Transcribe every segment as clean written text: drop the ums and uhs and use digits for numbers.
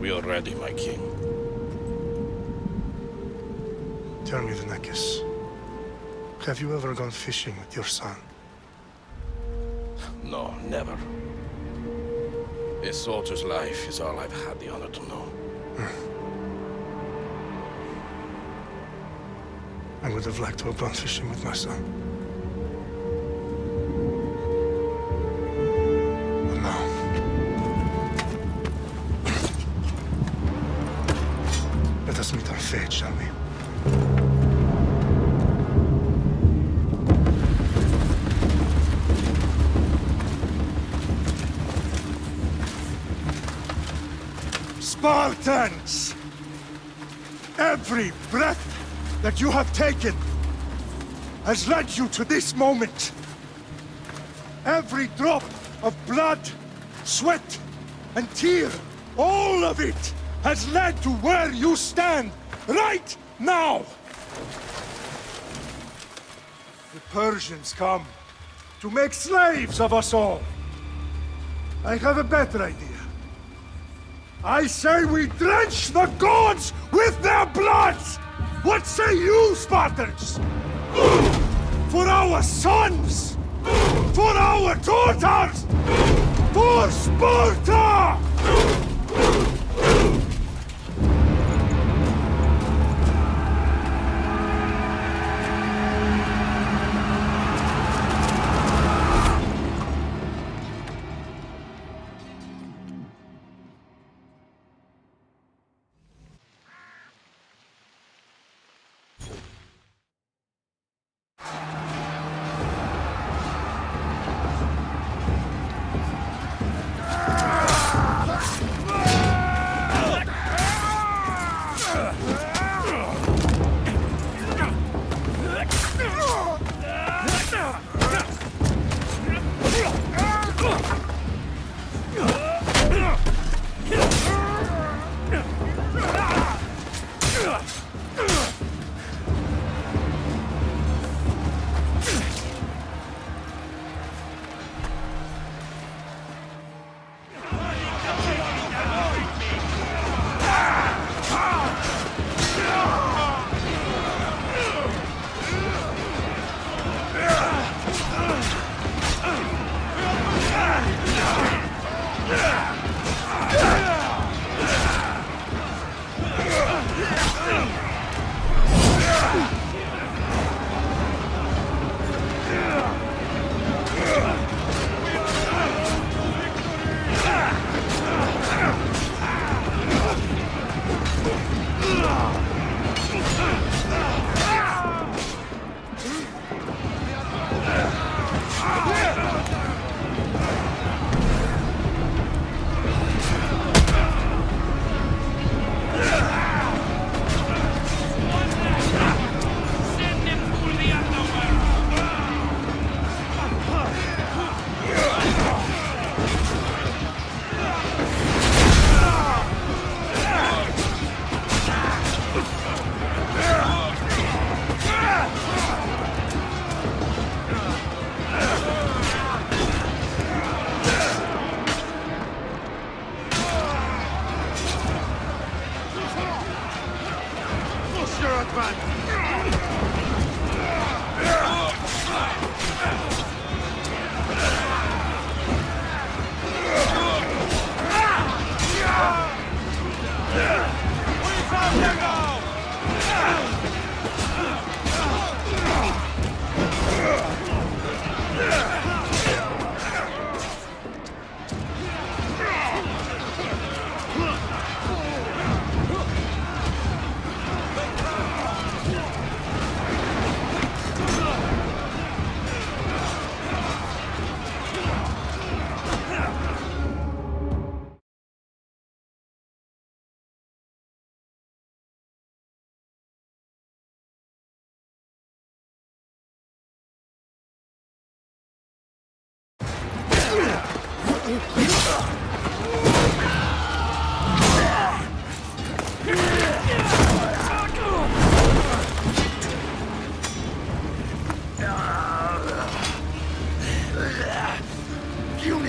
We are ready, my king. Tell me, Vinakis, have you ever gone fishing with your son? No, never. A soldier's life is all I've had the honor to know. I would have liked to have gone fishing with my son. But now... let us meet our fate, shall we? Spartans! Every breath that you have taken has led you to this moment. Every drop of blood, sweat, and tear, all of it has led to where you stand right now. The Persians come to make slaves of us all. I have a better idea. I say we drench the gods with their bloods! What say you, Spartans? For our sons! For our daughters! For Sparta!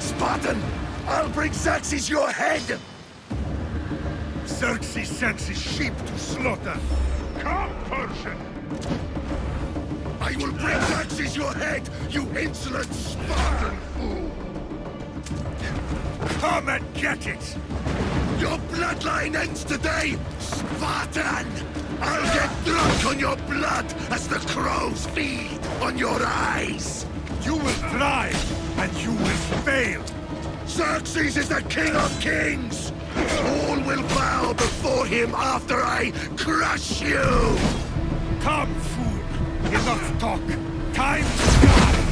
Spartan! I'll bring Xerxes your head! sends his sheep to slaughter. Come, Persian! I will bring Xerxes your head, you insolent Spartan fool! Come and get it! Your bloodline ends today, Spartan! I'll get drunk on your blood as the crows feed on your eyes! You will try, and you will fail! Xerxes is the king of kings! All will bow before him after I crush you! Come, fool! Enough talk! Time to die!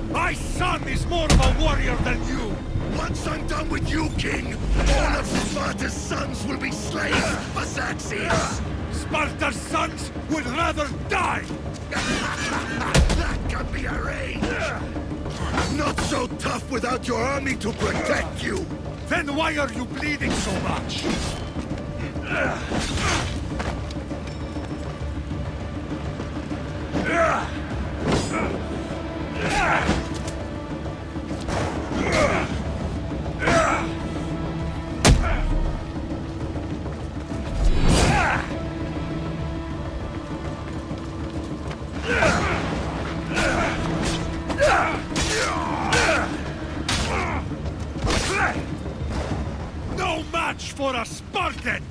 My son is more of a warrior than you! Once I'm done with you, king, all of Sparta's sons will be slaves for Xerxes! Sparta's sons would rather die! That can be arranged! Not so tough without your army to protect you! Then why are you bleeding so much? No match for a Spartan!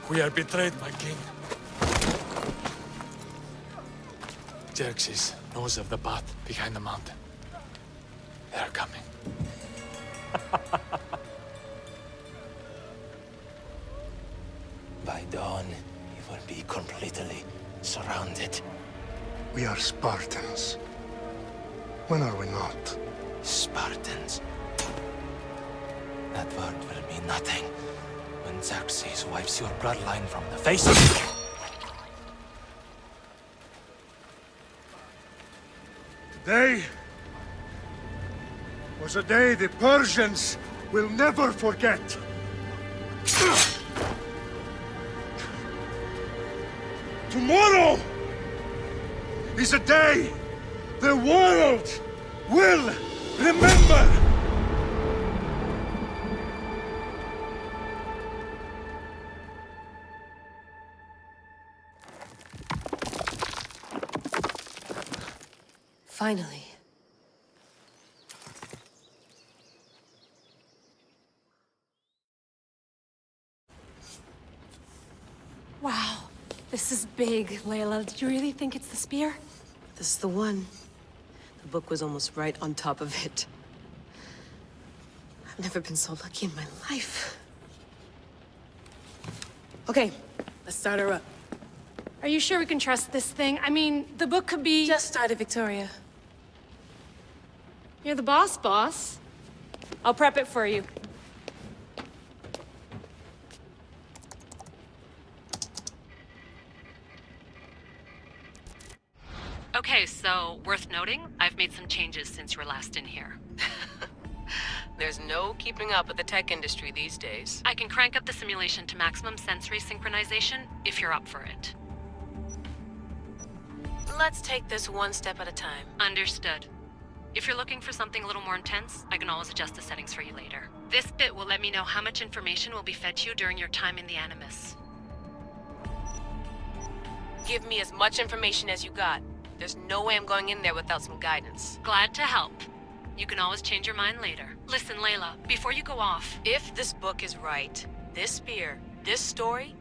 We are betrayed, my king. Xerxes knows of the path behind the mountain. They are coming. By dawn, you will be completely surrounded. We are Spartans. When are we not? Spartans. That word will mean nothing when Xerxes wipes your bloodline from the face of you. Today was a day the Persians will never forget. Tomorrow is a day the world will remember. Finally. Wow, this is big, Layla. Did you really think it's the spear? This is the one. The book was almost right on top of it. I've never been so lucky in my life. Okay, let's start her up. Are you sure we can trust this thing? I mean, the book could be... Just started, Victoria. You're the boss. I'll prep it for you. Okay, so worth noting, I've made some changes since you were last in here. There's no keeping up with the tech industry these days. I can crank up the simulation to maximum sensory synchronization if you're up for it. Let's take this one step at a time. Understood. If you're looking for something a little more intense, I can always adjust the settings for you later. This bit will let me know how much information will be fed to you during your time in the Animus. Give me as much information as you got. There's no way I'm going in there without some guidance. Glad to help. You can always change your mind later. Listen, Layla, before you go off... If this book is right, this spear, this story,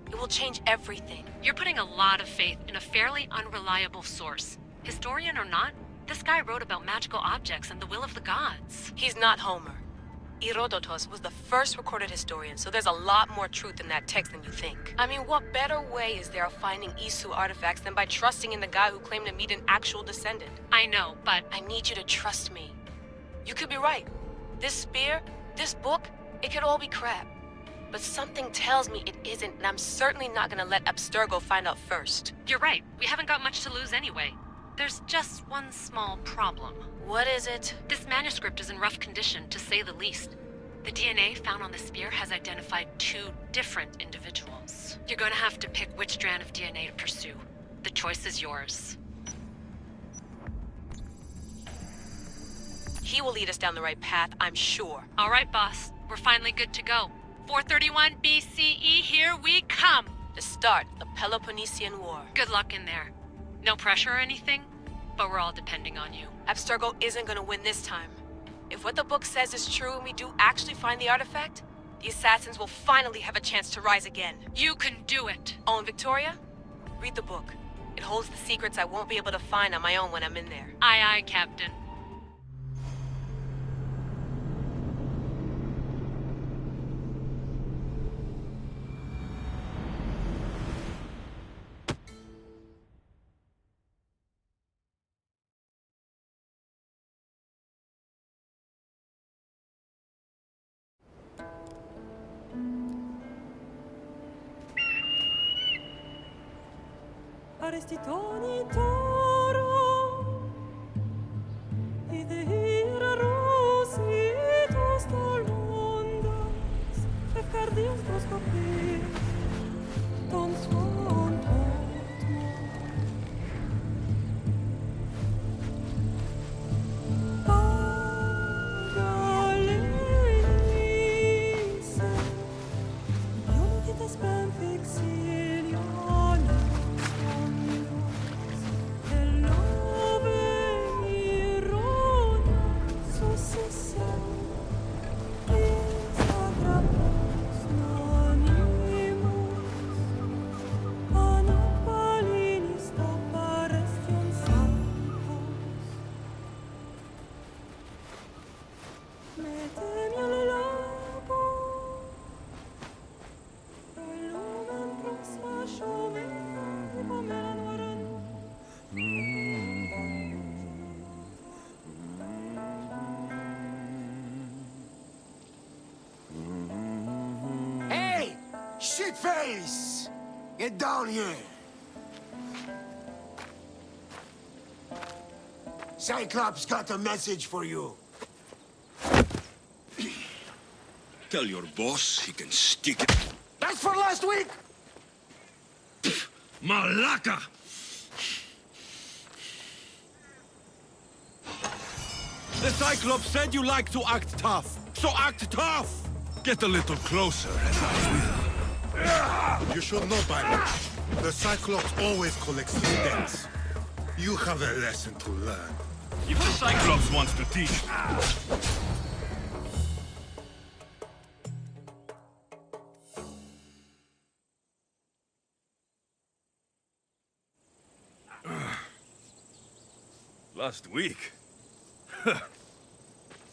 it will change everything. You're putting a lot of faith in a fairly unreliable source. Historian or not, this guy wrote about magical objects and the will of the gods. He's not Homer. Herodotus was the first recorded historian, so there's a lot more truth in that text than you think. I mean, what better way is there of finding Isu artifacts than by trusting in the guy who claimed to meet an actual descendant? I know, but I need you to trust me. You could be right. This spear, this book, it could all be crap. But something tells me it isn't, and I'm certainly not gonna let Abstergo find out first. you're right. We haven't got much to lose anyway. There's just one small problem. What is it? This manuscript is in rough condition, to say the least. The DNA found on the spear has identified 2 different individuals. You're gonna have to pick which strand of DNA to pursue. The choice is yours. He will lead us down the right path, I'm sure. All right, boss. We're finally good to go. 431 BCE, here we come! To start the Peloponnesian War. Good luck in there. No pressure or anything, but we're all depending on you. Abstergo isn't gonna win this time. If what the book says is true and we do actually find the artifact, the assassins will finally have a chance to rise again. You can do it! Oh, and Victoria? Read the book. It holds the secrets I won't be able to find on my own when I'm in there. Aye, aye, Captain. Arestitoni toro, idehira rositos tolondas, efcardios proscopir, ton swan Pagalese, ionites benfixilione. Hey! Shitface! Get down here! Cyclops got a message for you. Tell your boss he can stick it. That's for last week! Malaka! The Cyclops said you like to act tough, so act tough! Get a little closer and I will. You should know by now. The Cyclops always collects his debts. You have a lesson to learn. If the Cyclops wants to teach... Last week?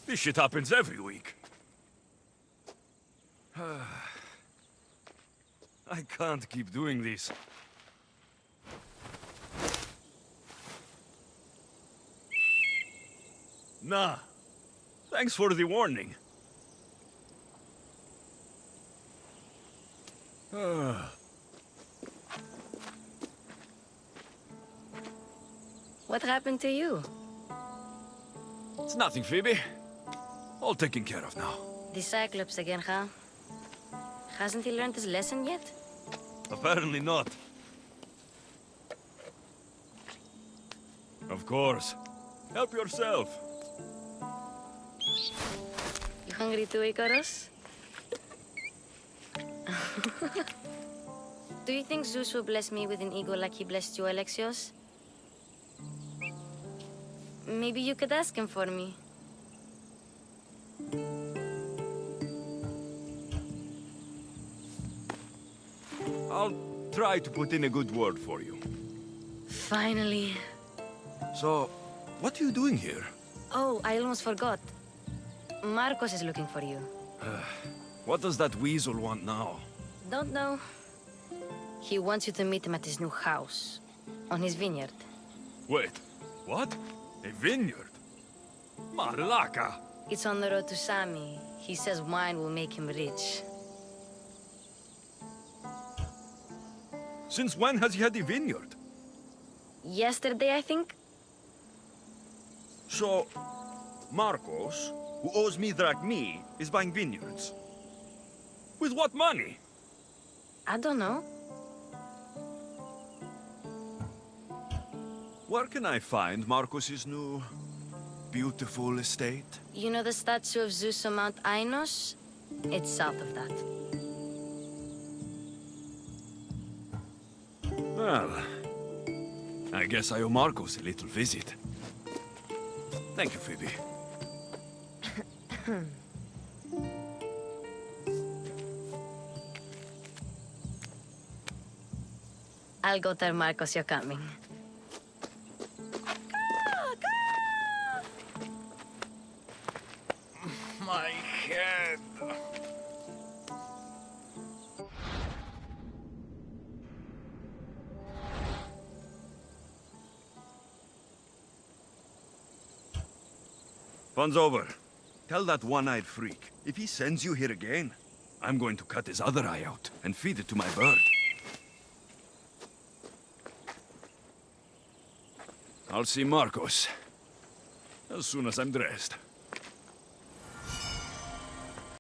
This shit happens every week. I can't keep doing this. Nah. Thanks for the warning. What happened to you? It's nothing, Phoebe. All taken care of now. The Cyclops again, huh? Hasn't he learned his lesson yet? Apparently not. Of course. Help yourself. You hungry too, Icarus? Do you think Zeus will bless me with an ego like he blessed you, Alexios? Maybe you could ask him for me. I'll try to put in a good word for you. Finally. So, what are you doing here? Oh, I almost forgot. Marcos is looking for you. What does that weasel want now? Don't know. He wants you to meet him at his new house. On his vineyard. Wait, what? A vineyard? Malaka! It's on the road to Sami. He says wine will make him rich. Since when has he had a vineyard? Yesterday, I think? So, Marcos, who owes me drachmi, is buying vineyards. With what money? I don't know. Where can I find Marcos's new, beautiful estate? You know the statue of Zeus on Mount Ainos? It's south of that. Well, I guess I owe Marcos a little visit. Thank you, Phoebe. I'll go tell Marcos you're coming. My head. Fun's over. Tell that one-eyed freak, if he sends you here again, I'm going to cut his other eye out and feed it to my bird. I'll see Marcos as soon as I'm dressed.